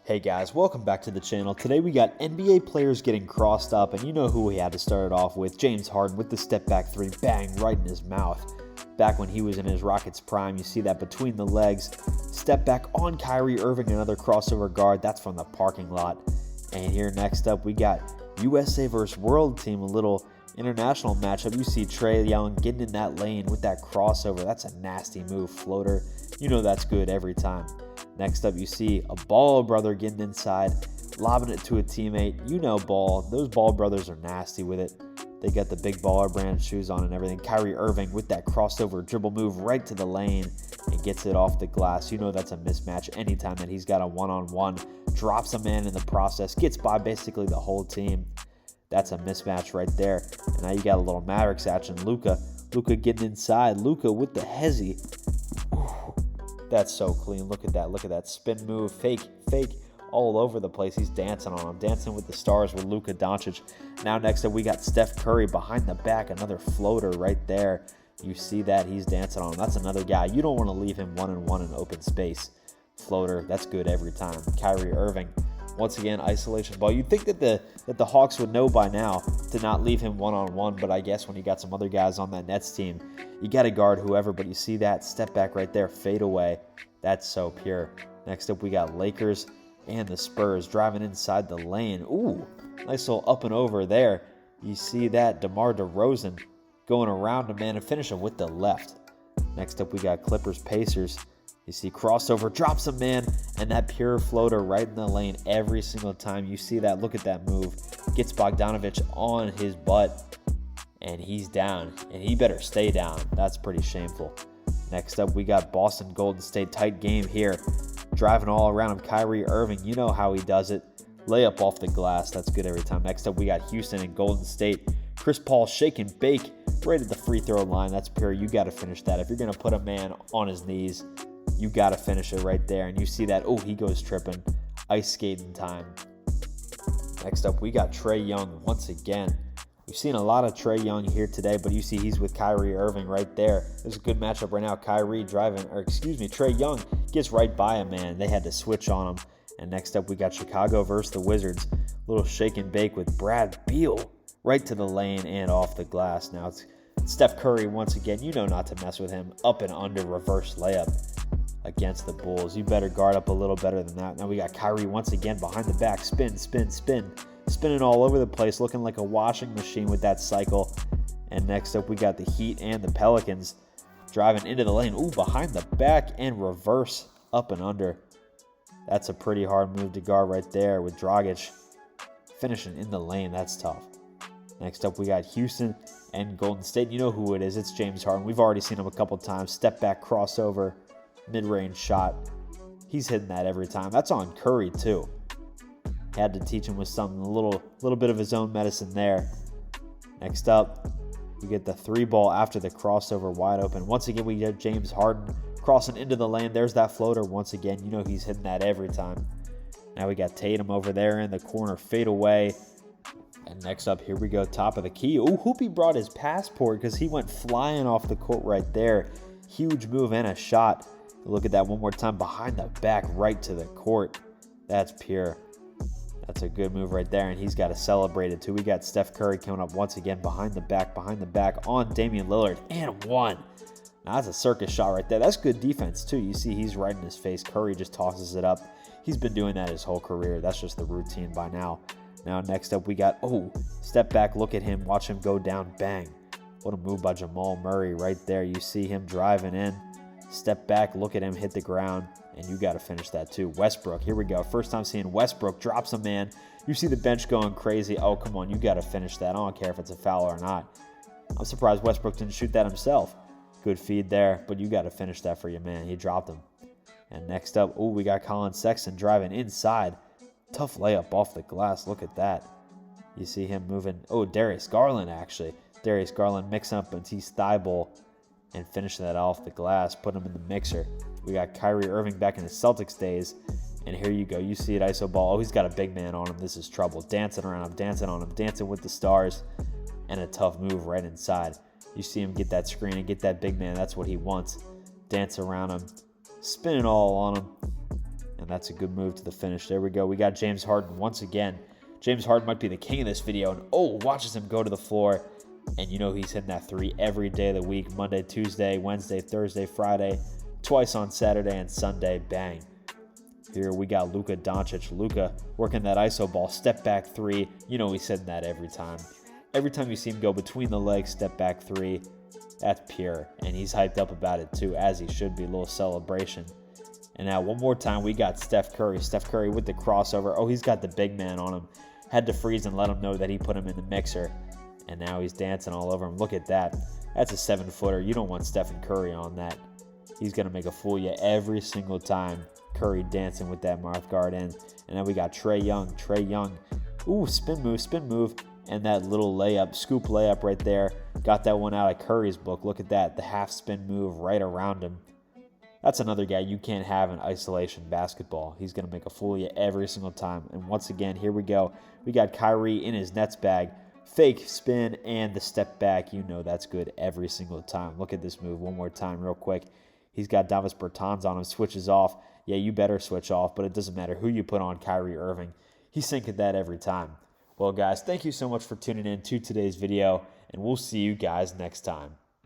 Hey guys, welcome back to the channel. Today we got NBA players getting crossed up, and you know who we had to start it off with. James Harden with the step back three, bang, right in his mouth. Back when he was in his Rockets prime, you see that between the legs. Step back on Kyrie Irving, another crossover guard. That's from the parking lot. And here next up, we got USA versus World Team, a little international matchup. You see Trae Young getting in that lane with that crossover. That's a nasty move, floater. You know that's good every time. Next up, you see a Ball brother getting inside, lobbing it to a teammate. You know Ball. Those Ball brothers are nasty with it. They got the big baller brand shoes on and everything. Kyrie Irving with that crossover dribble move right to the lane and gets it off the glass. You know that's a mismatch anytime that he's got a one-on-one. Drops a man in the process, gets by basically the whole team. That's a mismatch right there. And now you got a little Mavericks action. Luka getting inside. Luka with the hezzy. That's so clean. Look at that. Look at that spin move. Fake, all over the place. He's dancing on him. Dancing with the stars with Luka Doncic. Now next up, we got Steph Curry behind the back. Another floater right there. You see that. He's dancing on him. That's another guy. You don't want to leave him one-on-one in open space. Floater. That's good every time. Kyrie Irving. Once again, isolation ball. You'd think that the Hawks would know by now to not leave him one-on-one, but I guess when you got some other guys on that Nets team, you got to guard whoever, but you see that step back right there, fade away. That's so pure. Next up, we got Lakers and the Spurs driving inside the lane. Ooh, nice little up and over there. You see that DeMar DeRozan going around a man and finishing with the left. Next up, we got Clippers Pacers. You see crossover, drops a man, and that pure floater right in the lane every single time. You see that. Look at that move. Gets Bogdanovich on his butt, and he's down. And he better stay down. That's pretty shameful. Next up, we got Boston Golden State. Tight game here. Driving all around him. Kyrie Irving, you know how he does it. Layup off the glass. That's good every time. Next up, we got Houston and Golden State. Chris Paul shake and bake right at the free throw line. That's pure. You got to finish that. If you're going to put a man on his knees, you got to finish it right there. And you see that. Oh, he goes tripping. Ice skating time. Next up, we got Trae Young once again. We've seen a lot of Trae Young here today, but you see he's with Kyrie Irving right there. This is a good matchup right now. Trae Young gets right by him, man. They had to switch on him. And next up, we got Chicago versus the Wizards. Little shake and bake with Brad Beal right to the lane and off the glass. Now it's Steph Curry once again. You know not to mess with him. Up and under reverse layup against the Bulls. You better guard up a little better than that. Now we got Kyrie once again behind the back. Spin. Spinning all over the place, looking like a washing machine with that cycle. And next up, we got the Heat and the Pelicans driving into the lane. Ooh, behind the back and reverse up and under. That's a pretty hard move to guard right there with Dragic finishing in the lane. That's tough. Next up, we got Houston and Golden State. You know who it is. It's James Harden. We've already seen him a couple times. Step back crossover, mid-range shot. He's hitting that every time. That's on Curry too. Had to teach him with something, a little bit of his own medicine there. Next up, we get the three ball after the crossover wide open. Once again, we get James Harden crossing into the lane. There's that floater once again. You know he's hitting that every time. Now we got Tatum over there in the corner, fade away. And next up, here we go, top of the key. Ooh, Hoopy brought his passport because he went flying off the court right there. Huge move and a shot. Look at that one more time, behind the back, right to the court. That's pure. That's a good move right there, and he's got to celebrate it too. We got Steph Curry coming up once again behind the back on Damian Lillard, and one. Now that's a circus shot right there. That's good defense too. You see he's right in his face. Curry just tosses it up. He's been doing that his whole career. That's just the routine by now. Now next up we got, step back, look at him, watch him go down, bang. What a move by Jamal Murray right there. You see him driving in. Step back, look at him hit the ground, and you got to finish that too. Westbrook, here we go. First time seeing Westbrook drops a man. You see the bench going crazy. Oh, come on, you got to finish that. I don't care if it's a foul or not. I'm surprised Westbrook didn't shoot that himself. Good feed there, but you got to finish that for your man. He dropped him. And next up, we got Colin Sexton driving inside. Tough layup off the glass. Look at that. You see him moving. Darius Garland, actually. Darius Garland mixing up Matisse Thybulle and finishing that off the glass, putting him in the mixer. We got Kyrie Irving back in his Celtics days, and here you go. You see it, iso ball. He's got a big man on him. This is trouble. Dancing around him, dancing on him, dancing with the stars, and a tough move right inside. You see him get that screen and get that big man. That's what he wants. Dance around him, spinning all on him. And that's a good move to the finish. There we go. We got James Harden once again. James Harden might be the king of this video. And watches him go to the floor. And you know he's hitting that three every day of the week. Monday, Tuesday, Wednesday, Thursday, Friday. Twice on Saturday and Sunday. Bang. Here we got Luka Doncic. Luka working that iso ball. Step back three. You know he's hitting that every time. Every time you see him go between the legs, step back three. That's pure. And he's hyped up about it too, as he should be. A little celebration. And now one more time, we got Steph Curry. Steph Curry with the crossover. Oh, he's got the big man on him. Had to freeze and let him know that he put him in the mixer. And now he's dancing all over him. Look at that. That's a 7-footer. You don't want Stephen Curry on that. He's going to make a fool of you every single time. Curry dancing with that mouth guard in. And then we got Trae Young. Trae Young. Ooh, spin move. And that little layup, scoop layup right there. Got that one out of Curry's book. Look at that. The half spin move right around him. That's another guy you can't have in isolation basketball. He's going to make a fool of you every single time. And once again, here we go. We got Kyrie in his Nets bag. Fake spin and the step back. You know that's good every single time. Look at this move one more time real quick. He's got Davis Bertans on him. Switches off. Yeah, you better switch off, but it doesn't matter who you put on Kyrie Irving. He's sinking that every time. Well, guys, thank you so much for tuning in to today's video, and we'll see you guys next time.